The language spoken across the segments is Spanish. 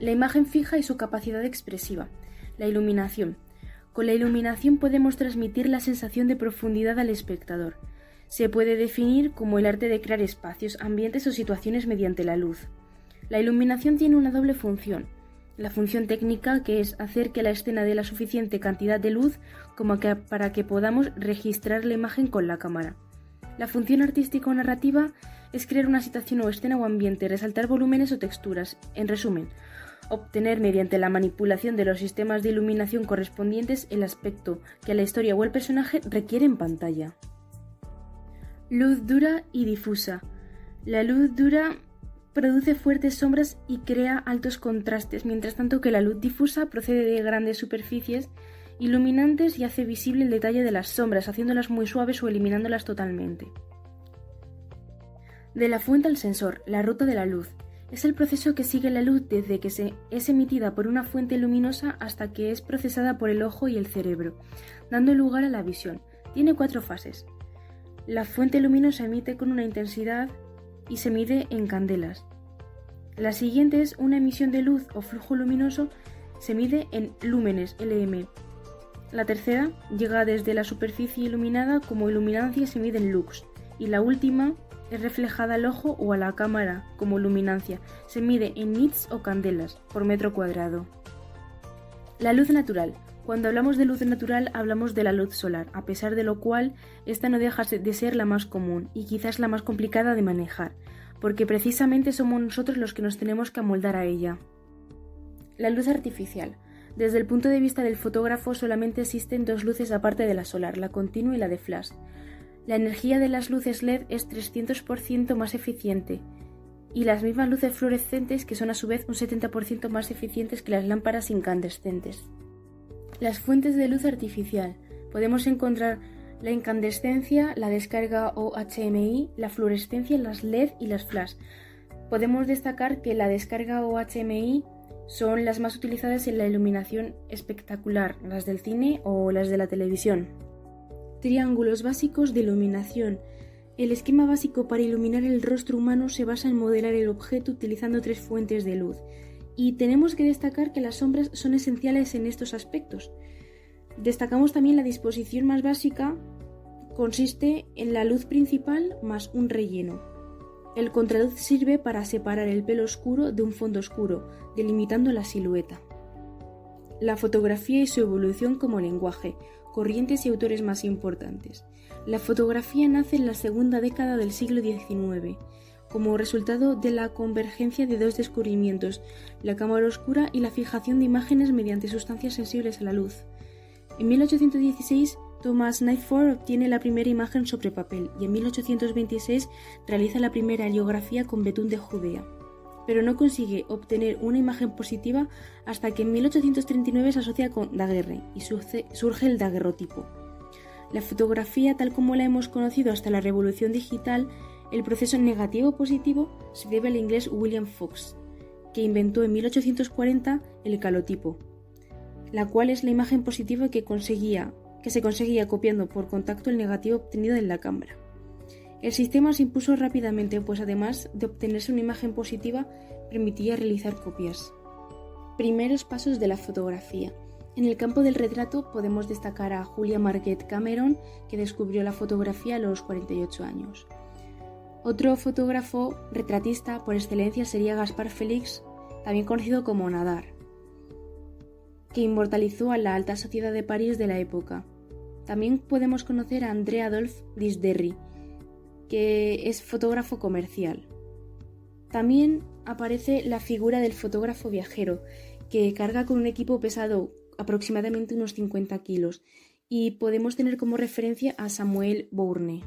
La imagen fija y su capacidad expresiva. La iluminación. Con la iluminación podemos transmitir la sensación de profundidad al espectador. Se puede definir como el arte de crear espacios, ambientes o situaciones mediante la luz. La iluminación tiene una doble función. La función técnica, que es hacer que la escena dé la suficiente cantidad de luz como para que podamos registrar la imagen con la cámara. La función artística o narrativa es crear una situación o escena o ambiente, resaltar volúmenes o texturas. En resumen, obtener mediante la manipulación de los sistemas de iluminación correspondientes el aspecto que la historia o el personaje requiere en pantalla. Luz dura y difusa. La luz dura produce fuertes sombras y crea altos contrastes, mientras tanto que la luz difusa procede de grandes superficies iluminantes y hace visible el detalle de las sombras, haciéndolas muy suaves o eliminándolas totalmente. De la fuente al sensor, la ruta de la luz. Es el proceso que sigue la luz desde que es emitida por una fuente luminosa hasta que es procesada por el ojo y el cerebro, dando lugar a la visión. Tiene 4 fases. La fuente luminosa emite con una intensidad y se mide en candelas. La siguiente es una emisión de luz o flujo luminoso, se mide en lúmenes, LM. La tercera llega desde la superficie iluminada como iluminancia y se mide en lux. Y la última es reflejada al ojo o a la cámara como luminancia, se mide en nits o candelas por metro cuadrado. La luz natural. Cuando hablamos de luz natural hablamos de la luz solar, a pesar de lo cual esta no deja de ser la más común y quizás la más complicada de manejar, porque precisamente somos nosotros los que nos tenemos que amoldar a ella. La luz artificial. Desde el punto de vista del fotógrafo solamente existen 2 luces aparte de la solar, la continua y la de flash. La energía de las luces LED es 300% más eficiente y las mismas luces fluorescentes que son a su vez un 70% más eficientes que las lámparas incandescentes. Las fuentes de luz artificial. Podemos encontrar la incandescencia, la descarga o HMI, la fluorescencia, las LED y las flash. Podemos destacar que la descarga o HMI son las más utilizadas en la iluminación espectacular, las del cine o las de la televisión. Triángulos básicos de iluminación. El esquema básico para iluminar el rostro humano se basa en modelar el objeto utilizando 3 fuentes de luz. Y tenemos que destacar que las sombras son esenciales en estos aspectos. Destacamos también la disposición más básica, consiste en la luz principal más un relleno. El contraluz sirve para separar el pelo oscuro de un fondo oscuro, delimitando la silueta. La fotografía y su evolución como lenguaje, corrientes y autores más importantes. La fotografía nace en la segunda década del siglo XIX, como resultado de la convergencia de 2 descubrimientos, la cámara oscura y la fijación de imágenes mediante sustancias sensibles a la luz. En 1816, Thomas Nightford obtiene la primera imagen sobre papel y en 1826 realiza la primera heliografía con betún de Judea, pero no consigue obtener una imagen positiva hasta que en 1839 se asocia con Daguerre y surge el daguerrotipo. La fotografía, tal como la hemos conocido hasta la revolución digital, el proceso negativo-positivo se debe al inglés William Fox, que inventó en 1840 el calotipo, la cual es la imagen positiva que se conseguía copiando por contacto el negativo obtenido en la cámara. El sistema se impuso rápidamente, pues además de obtenerse una imagen positiva, permitía realizar copias. Primeros pasos de la fotografía. En el campo del retrato podemos destacar a Julia Margaret Cameron, que descubrió la fotografía a los 48 años. Otro fotógrafo retratista por excelencia sería Gaspard Félix, también conocido como Nadar, que inmortalizó a la alta sociedad de París de la época. También podemos conocer a André Adolphe Disderry, que es fotógrafo comercial. También aparece la figura del fotógrafo viajero, que carga con un equipo pesado aproximadamente unos 50 kilos, y podemos tener como referencia a Samuel Bourne.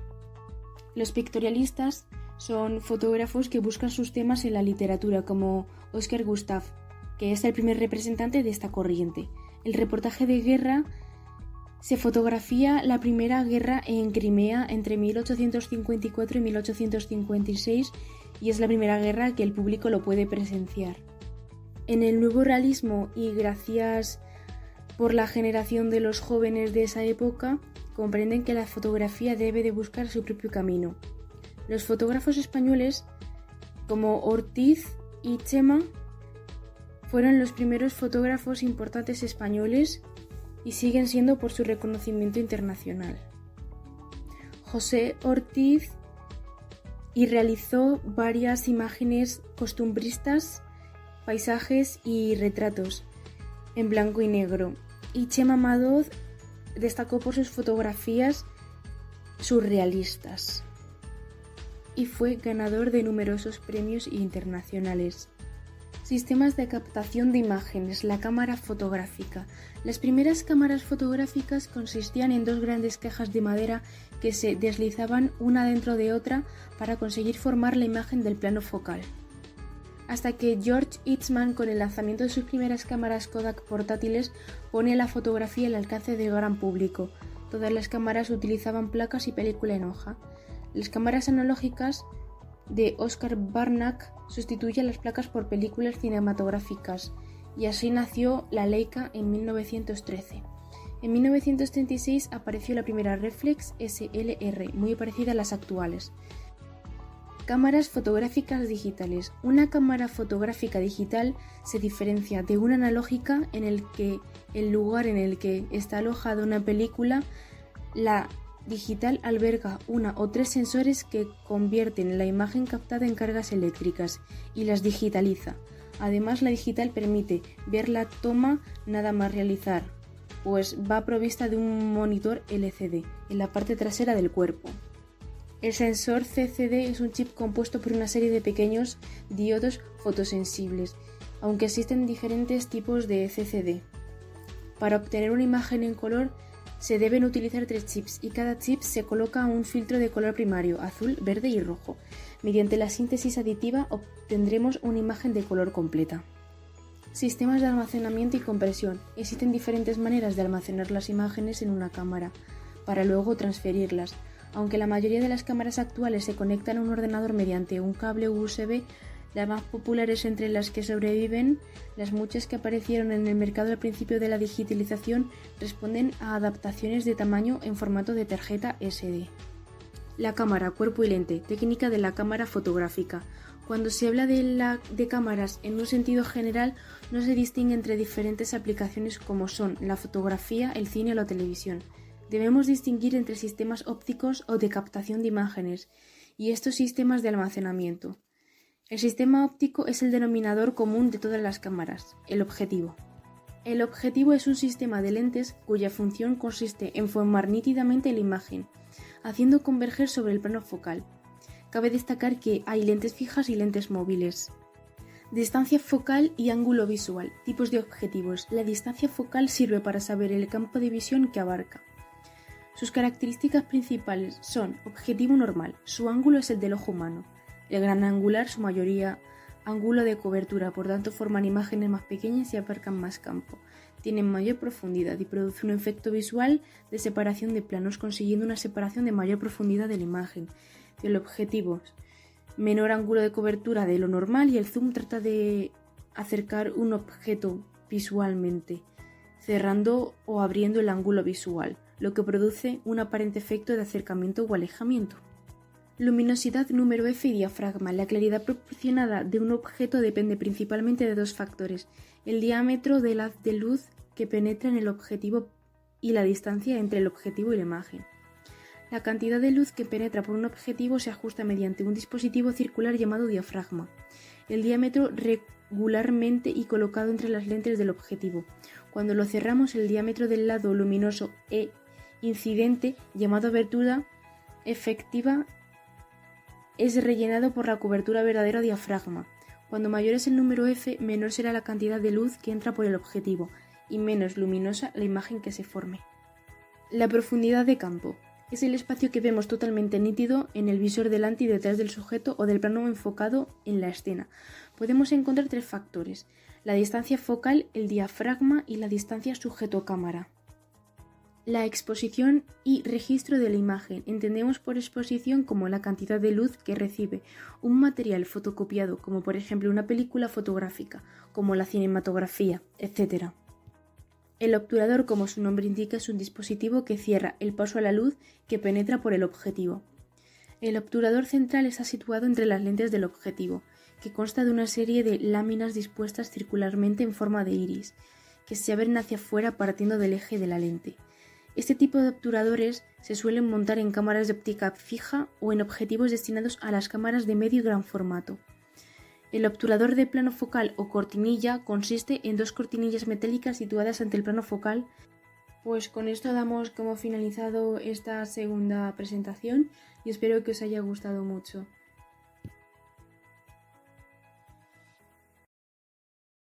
Los pictorialistas son fotógrafos que buscan sus temas en la literatura, como Oscar Gustave, que es el primer representante de esta corriente. El reportaje de guerra se fotografía la primera guerra en Crimea entre 1854 y 1856 y es la primera guerra que el público lo puede presenciar. En el nuevo realismo y gracias por la generación de los jóvenes de esa época, comprenden que la fotografía debe de buscar su propio camino. Los fotógrafos españoles como Ortiz y Chema Fueron los primeros fotógrafos importantes españoles y siguen siendo por su reconocimiento internacional. José Ortiz y realizó varias imágenes costumbristas, paisajes y retratos en blanco y negro. Y Chema Madoz destacó por sus fotografías surrealistas y fue ganador de numerosos premios internacionales. Sistemas de captación de imágenes, la cámara fotográfica. Las primeras cámaras fotográficas consistían en dos grandes cajas de madera que se deslizaban una dentro de otra para conseguir formar la imagen del plano focal. Hasta que George Eastman, con el lanzamiento de sus primeras cámaras Kodak portátiles, pone la fotografía al alcance del gran público. Todas las cámaras utilizaban placas y película en hoja. Las cámaras analógicas de Oscar Barnack sustituyen las placas por películas cinematográficas, y así nació la Leica en 1913. En 1936 apareció la primera Reflex SLR, muy parecida a las actuales. Cámaras fotográficas digitales. Una cámara fotográfica digital se diferencia de una analógica en el que el lugar en el que está alojada una película, la digital alberga una o tres sensores que convierten la imagen captada en cargas eléctricas y las digitaliza. Además, la digital permite ver la toma nada más realizar, pues va provista de un monitor LCD en la parte trasera del cuerpo. El sensor CCD es un chip compuesto por una serie de pequeños diodos fotosensibles, aunque existen diferentes tipos de CCD. Para obtener una imagen en color se deben utilizar 3 chips y cada chip se coloca un filtro de color primario, azul, verde y rojo. Mediante la síntesis aditiva obtendremos una imagen de color completa. Sistemas de almacenamiento y compresión. Existen diferentes maneras de almacenar las imágenes en una cámara, para luego transferirlas. Aunque la mayoría de las cámaras actuales se conectan a un ordenador mediante un cable USB, las más populares entre las que sobreviven, las muchas que aparecieron en el mercado al principio de la digitalización, responden a adaptaciones de tamaño en formato de tarjeta SD. La cámara, cuerpo y lente, técnica de la cámara fotográfica. Cuando se habla de cámaras en un sentido general, no se distingue entre diferentes aplicaciones como son la fotografía, el cine o la televisión. Debemos distinguir entre sistemas ópticos o de captación de imágenes y estos sistemas de almacenamiento. El sistema óptico es el denominador común de todas las cámaras, el objetivo. El objetivo es un sistema de lentes cuya función consiste en formar nítidamente la imagen, haciendo converger sobre el plano focal. Cabe destacar que hay lentes fijas y lentes móviles. Distancia focal y ángulo visual. Tipos de objetivos. La distancia focal sirve para saber el campo de visión que abarca. Sus características principales son objetivo normal, su ángulo es el del ojo humano. El gran angular, su mayoría ángulo de cobertura, por tanto forman imágenes más pequeñas y abarcan más campo. Tienen mayor profundidad y produce un efecto visual de separación de planos, consiguiendo una separación de mayor profundidad de la imagen. El objetivo, menor ángulo de cobertura de lo normal y el zoom trata de acercar un objeto visualmente, cerrando o abriendo el ángulo visual, lo que produce un aparente efecto de acercamiento o alejamiento. Luminosidad, número F y diafragma. La claridad proporcionada de un objeto depende principalmente de dos factores: el diámetro del haz de luz que penetra en el objetivo y la distancia entre el objetivo y la imagen. La cantidad de luz que penetra por un objetivo se ajusta mediante un dispositivo circular llamado diafragma. El diámetro regularmente y colocado entre las lentes del objetivo. Cuando lo cerramos, el diámetro del lado luminoso e incidente, llamado abertura efectiva, es rellenado por la cobertura verdadera o diafragma. Cuando mayor es el número F, menor será la cantidad de luz que entra por el objetivo y menos luminosa la imagen que se forme. La profundidad de campo es el espacio que vemos totalmente nítido en el visor delante y detrás del sujeto o del plano enfocado en la escena. Podemos encontrar 3 factores: la distancia focal, el diafragma y la distancia sujeto-cámara. La exposición y registro de la imagen. Entendemos por exposición como la cantidad de luz que recibe un material fotocopiado, como por ejemplo una película fotográfica, como la cinematografía, etc. El obturador, como su nombre indica, es un dispositivo que cierra el paso a la luz que penetra por el objetivo. El obturador central está situado entre las lentes del objetivo, que consta de una serie de láminas dispuestas circularmente en forma de iris, que se abren hacia afuera partiendo del eje de la lente. Este tipo de obturadores se suelen montar en cámaras de óptica fija o en objetivos destinados a las cámaras de medio y gran formato. El obturador de plano focal o cortinilla consiste en dos cortinillas metálicas situadas ante el plano focal. Pues con esto damos como finalizado esta segunda presentación y espero que os haya gustado mucho.